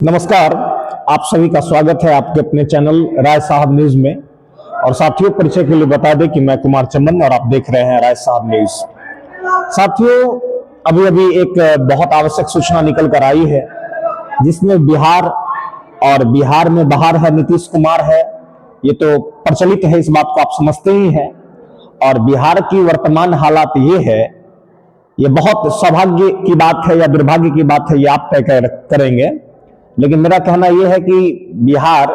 नमस्कार। आप सभी का स्वागत है आपके अपने चैनल राय साहब न्यूज में। और साथियों, परिचय के लिए बता दें कि मैं कुमार चंदन और आप देख रहे हैं राय साहब न्यूज। साथियों, अभी अभी एक बहुत आवश्यक सूचना निकल कर आई है जिसमें बिहार में बाहर है नीतीश कुमार है। ये तो प्रचलित है, इस बात को आप समझते ही हैं। और बिहार की वर्तमान हालात ये है, ये बहुत सौभाग्य की बात है या दुर्भाग्य की बात है, ये आप तय करेंगे। लेकिन मेरा कहना यह है कि बिहार,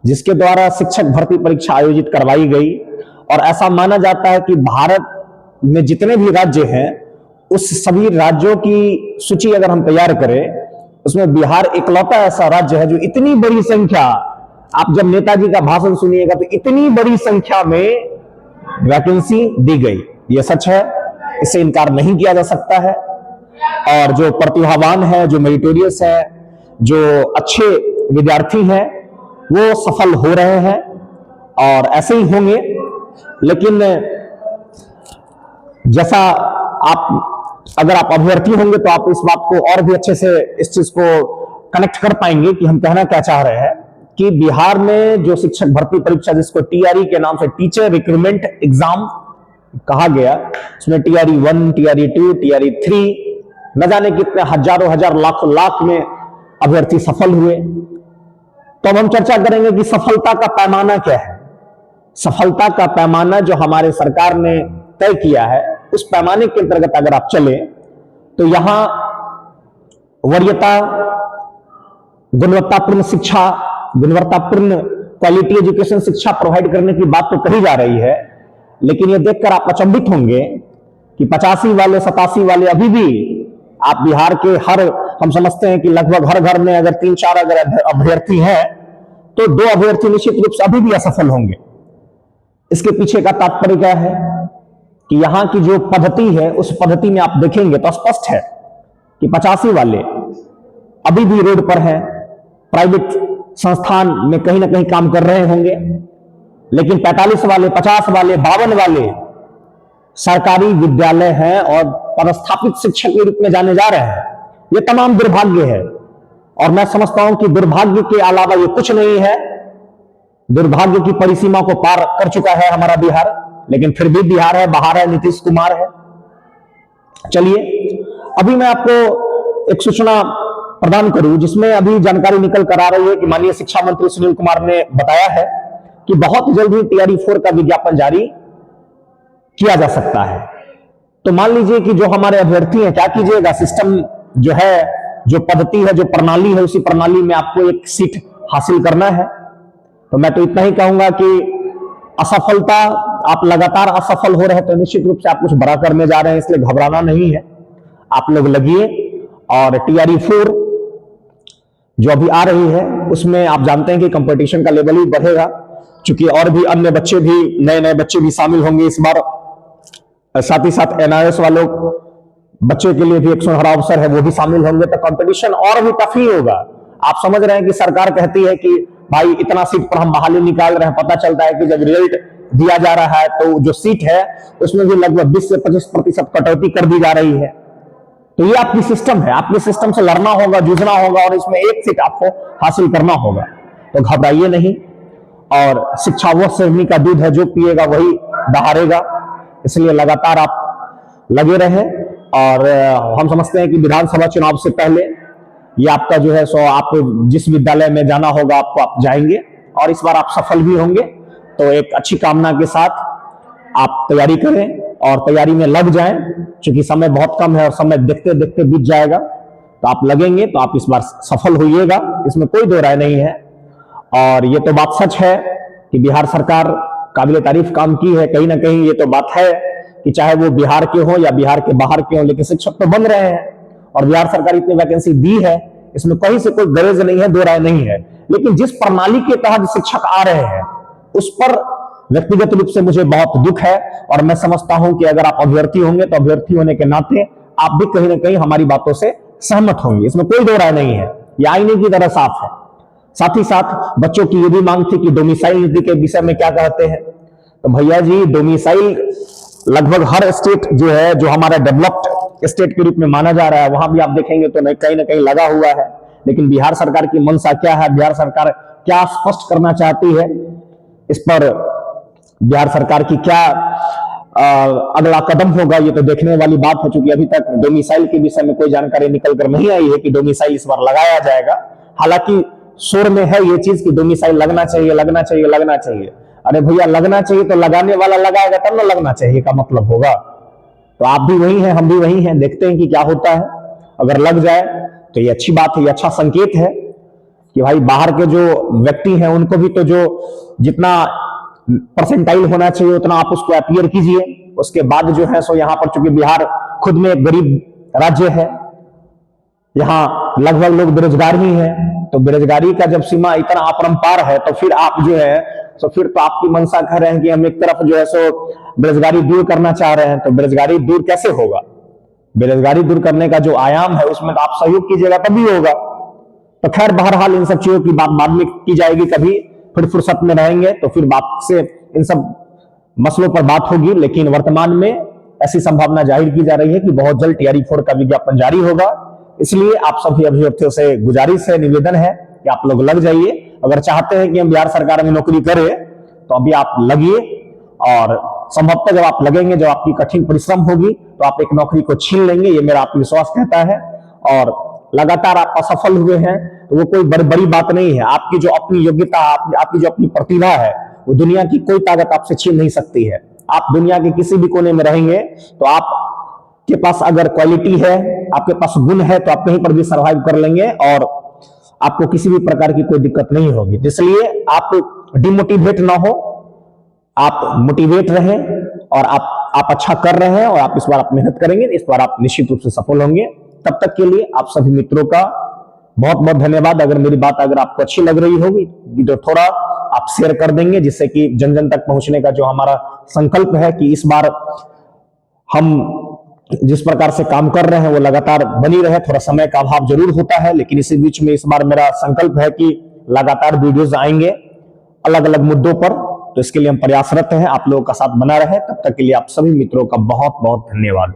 जिसके द्वारा शिक्षक भर्ती परीक्षा आयोजित करवाई गई, और ऐसा माना जाता है कि भारत में जितने भी राज्य हैं उस सभी राज्यों की सूची अगर हम तैयार करें, उसमें बिहार इकलौता ऐसा राज्य है जो इतनी बड़ी संख्या, आप जब नेताजी का भाषण सुनिएगा तो इतनी बड़ी संख्या में वैकेंसी दी गई। यह सच है, इससे इनकार नहीं किया जा सकता है। और जो प्रतिभावान है, जो मेरिटोरियस है, जो अच्छे विद्यार्थी हैं, वो सफल हो रहे हैं और ऐसे ही होंगे। लेकिन जैसा अगर आप अभ्यर्थी होंगे तो आप इस बात को और भी अच्छे से इस चीज को कनेक्ट कर पाएंगे कि हम कहना क्या चाह रहे हैं। कि बिहार में जो शिक्षक भर्ती परीक्षा, जिसको टीआरई के नाम से टीचर रिक्रूटमेंट एग्जाम कहा गया, उसमें टीआरई 1, टीआरई 2, टीआरई 3, न जाने कितने हजारों हजार लाखों लाख में अभ्यर्थी सफल हुए। तो अब हम चर्चा करेंगे कि सफलता का पैमाना क्या है। सफलता का पैमाना जो हमारे सरकार ने तय किया है, उस पैमाने के अंतर्गत अगर आप चले तो यहां वरीयता, गुणवत्तापूर्ण शिक्षा, गुणवत्तापूर्ण क्वालिटी एजुकेशन शिक्षा प्रोवाइड करने की बात तो कही जा रही है। लेकिन यह देखकर आप अचंभित होंगे कि 85 वाले 87 वाले अभी भी आप बिहार के हम समझते हैं कि लगभग हर घर में अगर 3-4 अगर अभ्यर्थी हैं तो 2 अभ्यर्थी निश्चित रूप से अभी भी असफल होंगे। इसके पीछे का तात्पर्य क्या है कि यहां की जो पद्धति है, उस पद्धति में आप देखेंगे तो स्पष्ट है कि 85 वाले अभी भी रोड पर हैं, प्राइवेट संस्थान में कहीं ना कहीं काम कर रहे होंगे। लेकिन 45 वाले, 50 वाले, 52 वाले सरकारी विद्यालय हैं और पदस्थापित शिक्षक के रूप में जाने जा रहे हैं। ये तमाम दुर्भाग्य है। और मैं समझता हूं कि दुर्भाग्य के अलावा ये कुछ नहीं है। दुर्भाग्य की परिसीमा को पार कर चुका है हमारा बिहार, लेकिन फिर भी बिहार है, बाहर है, नीतीश कुमार है। चलिए, अभी मैं आपको एक सूचना प्रदान करूं जिसमें अभी जानकारी निकल कर आ रही है कि माननीय शिक्षा मंत्री सुनील कुमार ने बताया है कि बहुत जल्द ही टीआरई 4 का विज्ञापन जारी किया जा सकता है। तो मान लीजिए कि जो हमारे अभ्यर्थी हैं, क्या कीजिएगा, सिस्टम जो है, जो पद्धति है, जो प्रणाली है, उसी प्रणाली में आपको एक सीट हासिल करना है। तो मैं तो इतना ही कहूंगा कि असफलता, आप लगातार असफल हो रहे हैं तो निश्चित रूप से आप कुछ बड़ा करने जा रहे हैं, इसलिए घबराना नहीं है। आप लोग लगिए। और टीआरई 4 जो अभी आ रही है, उसमें आप जानते हैं कि कंपटीशन का लेवल भी बढ़ेगा, क्योंकि और भी अन्य बच्चे भी, नए नए बच्चे भी शामिल होंगे इस बार। साथ ही साथ एनआईएस वालों बच्चे के लिए भी एक सुनहरा अवसर है, वो भी शामिल होंगे। तो कंपटीशन और भी टफ ही होगा। आप समझ रहे हैं कि सरकार कहती है कि भाई इतना सीट पर हम बहाली निकाल रहे हैं, पता चलता है कि जब रिजल्ट दिया जा रहा है तो जो सीट है उसमें भी लगभग 20 से 25% कटौती कर दी जा रही है। तो ये आपकी सिस्टम है, आपके सिस्टम से लड़ना होगा, जूझना होगा और इसमें एक सीट आपको हासिल करना होगा। तो घबराइए नहीं। और शिक्षा वो सेवनी का दूध है, जो पिएगा वही बहारेगा। इसलिए लगातार आप लगे रहें। और हम समझते हैं कि विधानसभा चुनाव से पहले ये आपका जो है सो, आप जिस विद्यालय में जाना होगा आपको, आप जाएंगे और इस बार आप सफल भी होंगे। तो एक अच्छी कामना के साथ आप तैयारी करें और तैयारी में लग जाएं, क्योंकि समय बहुत कम है और समय देखते देखते बीत जाएगा। तो आप लगेंगे तो आप इस बार सफल होइएगा, इसमें कोई दो राय नहीं है। और ये तो बात सच है कि बिहार सरकार काबिल तारीफ काम की है। कहीं ना कहीं ये तो बात है कि चाहे वो बिहार के हो या बिहार के बाहर के हो, लेकिन शिक्षक तो बन रहे हैं और बिहार सरकार इतनी वैकेंसी दी है, इसमें कहीं से कोई गरज नहीं है, दो राय नहीं है। लेकिन जिस प्रणाली के तहत शिक्षक आ रहे हैं उस पर व्यक्तिगत रूप से मुझे बहुत दुख है। और मैं समझता हूं कि अगर आप अभ्यर्थी होंगे तो अभ्यर्थी होने के नाते आप भी कहीं ना कहीं हमारी बातों से सहमत होंगे, इसमें कोई दो राय नहीं है। यह आईने की तरह साफ है। साथ ही साथ बच्चों की यह भी मांग थी कि डोमिसाइल नीति के विषय में क्या कहते हैं। तो भैया जी, डोमिसाइल लगभग हर स्टेट जो है, जो हमारा डेवलप्ड स्टेट के रूप में माना जा रहा है, वहां भी आप देखेंगे तो कहीं ना कहीं लगा हुआ है। लेकिन बिहार सरकार की मंशा क्या है, बिहार सरकार क्या स्पष्ट करना चाहती है, इस पर बिहार सरकार की क्या अगला कदम होगा, ये तो देखने वाली बात है। चूंकि अभी तक डोमिसाइल के विषय में कोई जानकारी निकल कर नहीं आई है कि डोमिसाइल इस बार लगाया जाएगा। हालांकि शोर में है ये चीज कि डोमिसाइल लगना चाहिए, लगना चाहिए, लगना चाहिए। अरे भैया, लगना चाहिए तो लगाने वाला लगाएगा तब ना लगना चाहिए का मतलब होगा। तो आप भी वही हैं, हम भी वही हैं, देखते हैं कि क्या होता है। अगर लग जाए तो ये अच्छी बात है, ये अच्छा संकेत है कि भाई बाहर के जो व्यक्ति हैं उनको भी तो जो जितना परसेंटाइल होना चाहिए उतना आप उसको अपीयर कीजिए। उसके बाद जो है सो यहाँ पर, चूंकि बिहार खुद में एक गरीब राज्य है, यहाँ लगभग लोग बेरोजगार ही हैं, तो बेरोजगारी का जब सीमा इतना अपरंपार है तो फिर आप जो है तो फिर तो आपकी मंशा कह रहे हैं कि हम एक तरफ जो है सो बेरोजगारी दूर करना चाह रहे हैं, तो बेरोजगारी दूर कैसे होगा? बेरोजगारी दूर करने का जो आयाम है उसमें तो आप सहयोग कीजिएगा तभी होगा। तो खैर, बहरहाल इन सब चीजों की बात बाद में की जाएगी, कभी फिर फुर्सत में रहेंगे तो फिर बात से इन सब मसलों पर बात होगी। लेकिन वर्तमान में ऐसी संभावना जाहिर की जा रही है कि बहुत जल्द टीआरई 4 का विज्ञापन जारी होगा। इसलिए आप सभी अभ्यर्थियों से गुजारिश है, निवेदन है कि आप लोग लग जाइए। अगर चाहते हैं कि हम बिहार सरकार में नौकरी करें तो अभी आप लगिए, और संभवतः जब आप लगेंगे, जब आपकी कठिन परिश्रम होगी तो आप एक नौकरी को छीन लेंगे, ये मेरा आत्मविश्वास कहता है। और लगातार आप असफल हुए हैं तो वो कोई बड़ी बात नहीं है। आपकी जो अपनी योग्यता, आपकी जो अपनी प्रतिभा है, वो दुनिया की कोई ताकत आपसे छीन नहीं सकती है। आप दुनिया के किसी भी कोने में रहेंगे तो आपके पास अगर क्वालिटी है, आपके पास गुण है, तो आप कहीं पर भी सर्वाइव कर लेंगे और आपको किसी भी प्रकार की कोई दिक्कत नहीं होगी। इसलिए आप डिमोटिवेट ना हो, आप मोटिवेट रहें, और आप अच्छा कर रहे हैं और आप इस बार आप मेहनत करेंगे, इस बार आप निश्चित रूप से सफल होंगे। तब तक के लिए आप सभी मित्रों का बहुत बहुत धन्यवाद। अगर मेरी बात अगर आपको अच्छी लग रही होगी तो थोड़ा आप शेयर कर देंगे, जिससे कि जन जन तक पहुंचने का जो हमारा संकल्प है कि इस बार हम जिस प्रकार से काम कर रहे हैं वो लगातार बनी रहे। थोड़ा समय का अभाव जरूर होता है, लेकिन इसी बीच में इस बार मेरा संकल्प है कि लगातार वीडियोज आएंगे अलग अलग मुद्दों पर। तो इसके लिए हम प्रयासरत हैं, आप लोगों का साथ बना रहे। तब तक के लिए आप सभी मित्रों का बहुत बहुत धन्यवाद।